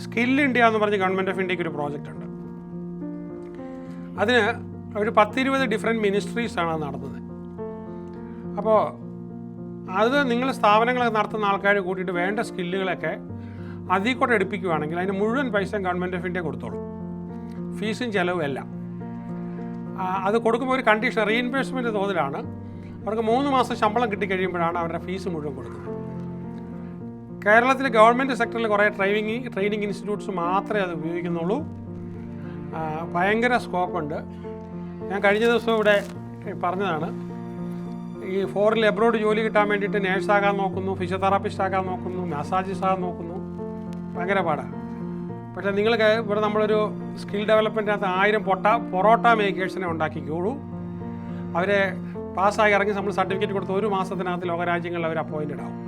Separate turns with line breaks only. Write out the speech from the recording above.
Skill India എന്ന് പറഞ്ഞ് government of ഇന്ത്യക്ക് ഒരു പ്രോജക്റ്റ് ഉണ്ട്. അതിന് ഒരു 10-20 ഡിഫറെൻറ്റ് മിനിസ്ട്രീസാണ് അത് നടത്തുന്നത്. അപ്പോൾ അത് നിങ്ങൾ സ്ഥാപനങ്ങളൊക്കെ നടത്തുന്ന ആൾക്കാർ കൂട്ടിയിട്ട് വേണ്ട സ്കില്ലുകളൊക്കെ അതിൽ കൂടെ എടുപ്പിക്കുകയാണെങ്കിൽ അതിന് മുഴുവൻ പൈസയും ഗവൺമെൻറ് ഓഫ് ഇന്ത്യ കൊടുത്തോളും, ഫീസും ചിലവും എല്ലാം. അത് കൊടുക്കുമ്പോൾ ഒരു കണ്ടീഷൻ, റീഇൻവെസ്റ്റ്മെൻറ്റ് തോതിലാണ്. അവർക്ക് 3 മാസം ശമ്പളം കിട്ടിക്കഴിയുമ്പോഴാണ് അവരുടെ ഫീസ് മുഴുവൻ കൊടുക്കുന്നത്. കേരളത്തിൽ ഗവൺമെൻറ് സെക്ടറിൽ കുറേ ട്രെയിനിങ് ഇൻസ്റ്റിറ്റ്യൂട്ട്സ് മാത്രമേ അത് ഉപയോഗിക്കുന്നുള്ളൂ. ഭയങ്കര സ്കോപ്പുണ്ട്. ഞാൻ കഴിഞ്ഞ ദിവസം ഇവിടെ പറഞ്ഞതാണ്, ഈ ഫോറിൽ എബ്രോഡ് ജോലി കിട്ടാൻ വേണ്ടിയിട്ട് നേഴ്സാകാൻ നോക്കുന്നു, ഫിസിയോതെറാപ്പിസ്റ്റ് ആകാൻ നോക്കുന്നു, മസാജിസ്റ്റ് ആകാൻ നോക്കുന്നു. ഭയങ്കര പാടാണ്. പക്ഷേ നിങ്ങൾ ഇവിടെ നമ്മളൊരു സ്കിൽ ഡെവലപ്മെൻറ്റിനകത്ത് 1000 പൊറോട്ട മേക്കേഴ്സിനെ ഉണ്ടാക്കിക്കോളൂ. അവരെ പാസ്സായി ഇറങ്ങി നമ്മൾ സർട്ടിഫിക്കറ്റ് കൊടുത്ത് 1 മാസത്തിനകത്ത് ലോകരാജ്യങ്ങളിൽ അവർ അപ്പോയിൻറ്റഡ് ആവും.